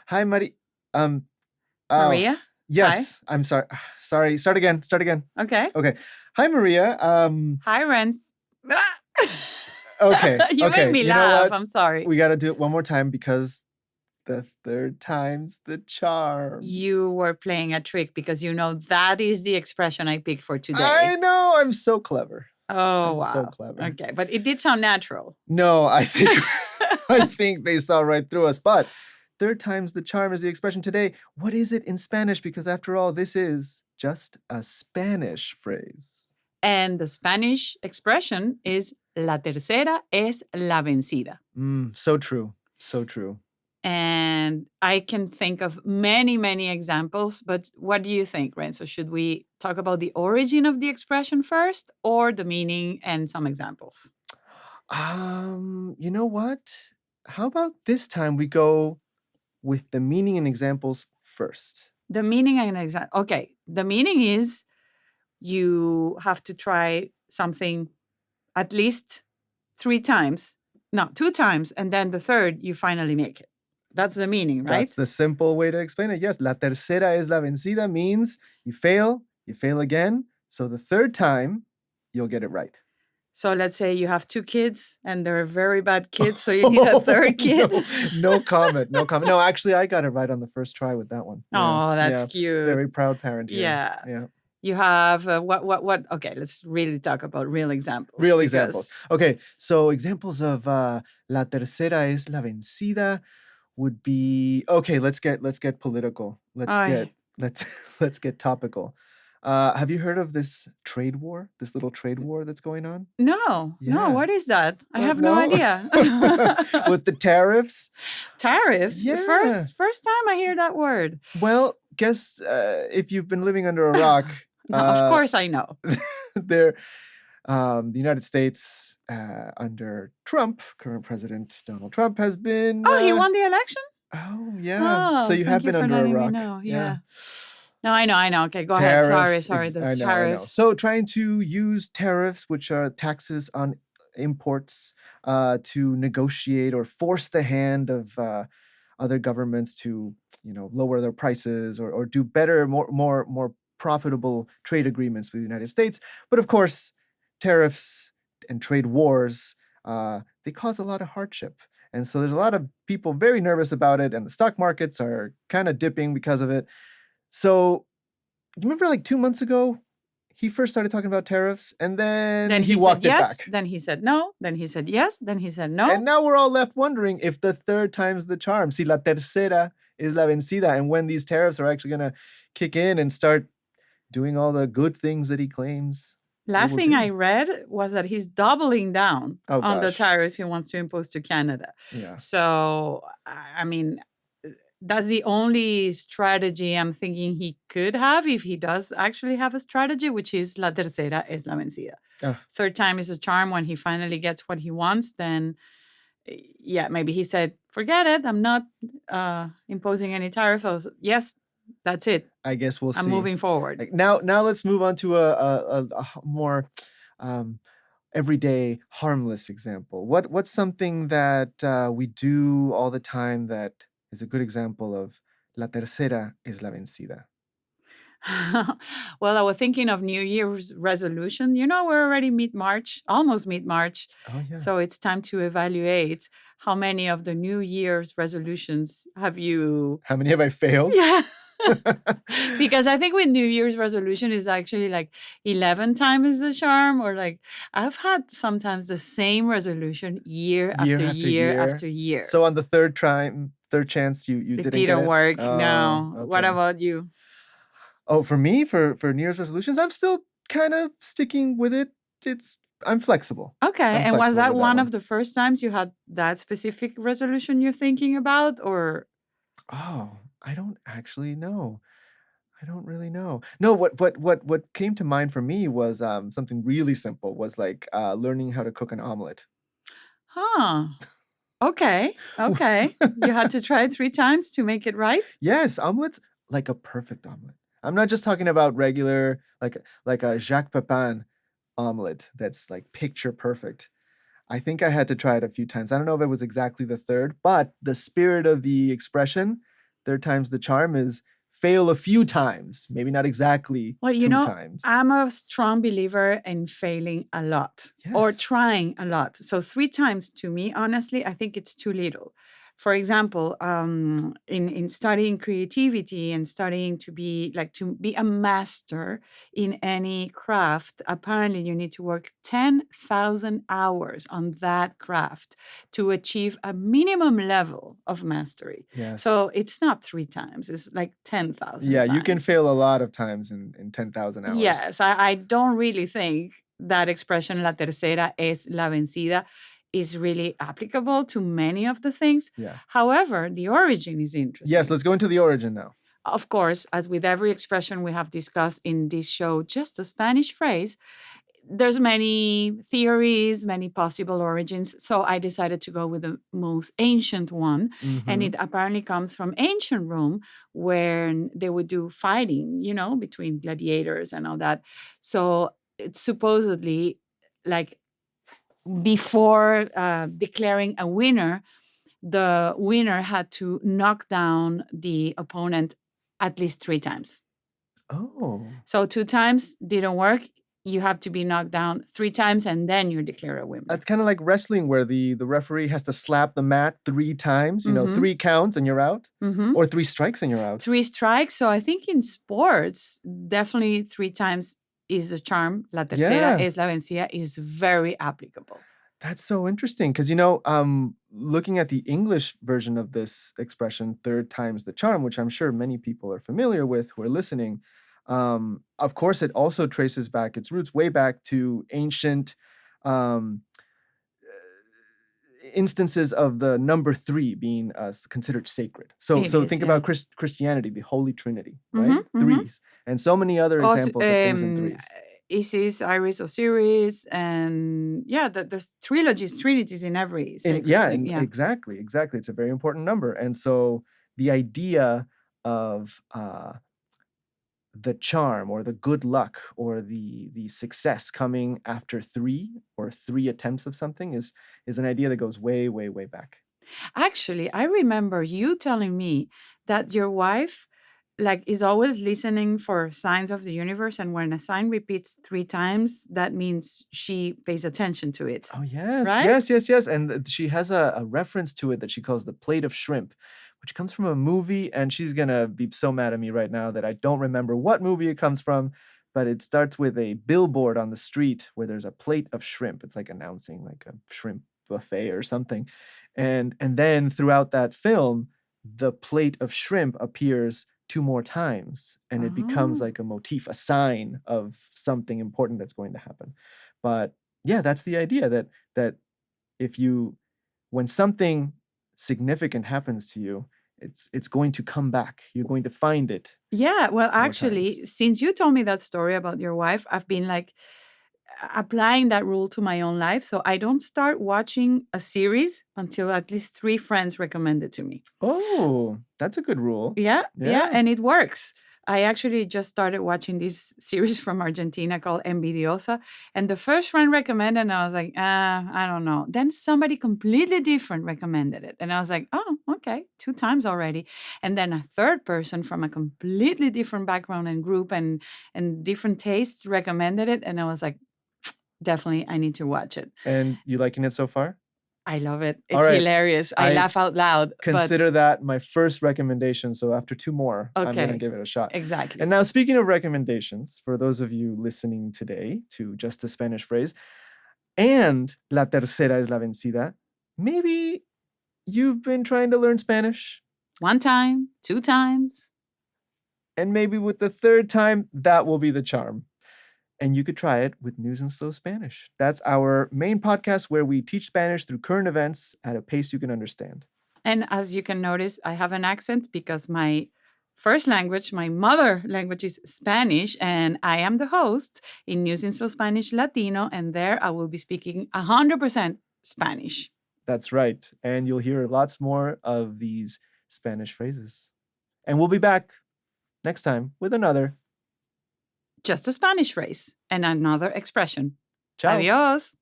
Hi, Mari. Um. Oh, Maria? Hi. yes. I'm sorry. Sorry. Start again. Start again. Okay. Okay. Hi, Maria. Hi, Renz. Okay. You made Okay. me You know laugh. what? I'm sorry. We got to do it one more time because the third time's the charm. You were playing a trick because you know that is the expression I picked for today. I know. I'm so clever. Oh, I'm so wow. clever. Okay. But it did sound natural. No, I think I think they saw right through us. But third time's the charm is the expression today. What is it in Spanish? Because after all, this is just a Spanish phrase. And the Spanish expression is la tercera es la vencida. So true. So true. And I can think of many, many examples, but what do you think, Renzo? Should we talk about the origin of the expression first or the meaning and some examples? You know what? How about this time we go with the meaning and examples first? The meaning and example. Okay. The meaning is you have to try something at least 3 times, no, 2 times, and then the third, you finally make it. That's the meaning, right? That's the simple way to explain it. Yes, la tercera es la vencida means you fail again. So the third time, you'll get it right. So let's say you have 2 kids and they're very bad kids, so you need a third kid. No comment. No comment. No, actually, I got it right on the first try with that one. Oh, that's cute. Very proud parent here. Yeah. You have what? Okay, let's really talk about real examples. Real examples. Okay, so examples of la tercera es la vencida would be okay. Let's get political. Let's get topical. Have you heard of this trade war? This little trade war that's going on? No. Yeah. What is that? I have no idea. With the tariffs. Tariffs? Yeah. First time I hear that word. Well, guess if you've been living under a rock. No, of course I know. The United States under Trump, current President Donald Trump, has been. Oh, he won the election? Oh, yeah. Oh, so you have been under a rock. Yeah. No, I know. Okay, go ahead. Sorry. The tariffs. I know. So trying to use tariffs, which are taxes on imports, to negotiate or force the hand of other governments to, lower their prices or do better, more profitable trade agreements with the United States. But of course, tariffs and trade wars, they cause a lot of hardship. And so there's a lot of people very nervous about it, and the stock markets are kind of dipping because of it. So, you remember like 2 months ago, he first started talking about tariffs, and then he walked said yes, it back. Then he said no, then he said yes, then he said no. And now we're all left wondering if the third time's the charm. Si la tercera es la vencida, and when these tariffs are actually going to kick in and start doing all the good things that he claims. Last thing I read was that he's doubling down on the tariffs he wants to impose to Canada. Yeah. So, I mean, that's the only strategy I'm thinking he could have if he does actually have a strategy, which is la tercera es la vencida. Third time is a charm. When he finally gets what he wants, then, yeah, maybe he said, forget it. I'm not imposing any tariffs. Yes, that's it. I guess we'll see. I'm moving forward. Now let's move on to a more everyday, harmless example. What's something that we do all the time that is a good example of la tercera es la vencida? Well, I was thinking of New Year's resolution. We're already almost mid-March. Oh, yeah. So it's time to evaluate how many of the New Year's resolutions have you... How many have I failed? Yeah. Because I think with New Year's resolution is actually like 11 times the charm, or like I've had sometimes the same resolution year after year. So on the third chance, you it didn't didn't get it? work. Oh, no. okay. What about you? Oh, for me, for New Year's resolutions, I'm still kind of sticking with it. I'm flexible. Okay. And was that one of the first times you had that specific resolution you're thinking about, or? Oh, I don't actually know. I don't really know. No, what came to mind for me was something really simple. Was like learning how to cook an omelet. Huh. Okay. You had to try it 3 times to make it right? Yes, omelets, like a perfect omelet. I'm not just talking about regular, like a Jacques Pepin omelet that's like picture perfect. I think I had to try it a few times. I don't know if it was exactly the third, but the spirit of the expression, third time's the charm is fail a few times, maybe not exactly Well, two times. I'm a strong believer in failing a lot or Yes. trying a lot. So 3 times to me, honestly, I think it's too little. For example, in studying creativity and studying to be a master in any craft, apparently you need to work 10,000 hours on that craft to achieve a minimum level of mastery. Yes. So it's not 3 times; it's like 10,000. Yeah, times. you can fail a lot of times in 10,000 hours. Yes, I don't really think that expression "la tercera es la vencida" is really applicable to many of the things. Yeah. However, the origin is interesting. Yes, let's go into the origin now. Of course, as with every expression we have discussed in this show, just a Spanish phrase, there's many theories, many possible origins. So I decided to go with the most ancient one. And it apparently comes from ancient Rome, where they would do fighting, between gladiators and all that. So it's supposedly like before declaring a winner, the winner had to knock down the opponent at least 3 times. Oh. So 2 times didn't work. You have to be knocked down 3 times and then you're declared a winner. That's kind of like wrestling where the referee has to slap the mat 3 times, 3 counts and you're out, or 3 strikes and you're out. 3 strikes. So I think in sports, definitely 3 times is a charm. La tercera es la vencida is very applicable. That's so interesting because, looking at the English version of this expression, third time's the charm, which I'm sure many people are familiar with who are listening. Of course, it also traces back its roots way back to ancient instances of the number 3 being considered sacred. So think about Christianity, the Holy Trinity, right? Threes, and so many other examples of things in threes. Isis, Iris, Osiris, and there's trinities in every sacred thing. Exactly. It's a very important number, and so the idea of the charm or the good luck or the success coming after 3 or 3 attempts of something is an idea that goes way, way, way back. Actually, I remember you telling me that your wife is always listening for signs of the universe, and when a sign repeats 3 times, that means she pays attention to it. Oh, yes. Right? Yes. And she has a reference to it that she calls the plate of shrimp, which comes from a movie, and she's gonna be so mad at me right now that I don't remember what movie it comes from, but it starts with a billboard on the street where there's a plate of shrimp. It's like announcing like a shrimp buffet or something. And then throughout that film, the plate of shrimp appears 2 more times, and it becomes like a motif, a sign of something important that's going to happen. But yeah, that's the idea that when something significant happens to you, it's going to come back. You're going to find it. Yeah, well, actually, since you told me that story about your wife, I've been applying that rule to my own life. So I don't start watching a series until at least 3 friends recommend it to me. Oh, that's a good rule. Yeah, and it works. I actually just started watching this series from Argentina called Envidiosa, and the first friend recommended, and I was like, I don't know. Then somebody completely different recommended it, and I was like, oh, okay, 2 times already. And then a third person from a completely different background and group and different tastes recommended it, and I was like, definitely, I need to watch it. And you liking it so far? I love it. It's hilarious. I laugh out loud. Consider that my first recommendation. So after 2 more, I'm going to give it a shot. Exactly. And now, speaking of recommendations, for those of you listening today to Just a Spanish Phrase, and la tercera es la vencida, maybe you've been trying to learn Spanish. 1 time, 2 times. And maybe with the 3rd time, that will be the charm. And you could try it with News in Slow Spanish. That's our main podcast where we teach Spanish through current events at a pace you can understand. And as you can notice, I have an accent because my first language, my mother language is Spanish, and I am the host in News in Slow Spanish Latino, and there I will be speaking 100% Spanish. That's right. And you'll hear lots more of these Spanish phrases. And we'll be back next time with another Just a Spanish phrase and another expression. Ciao. Adios.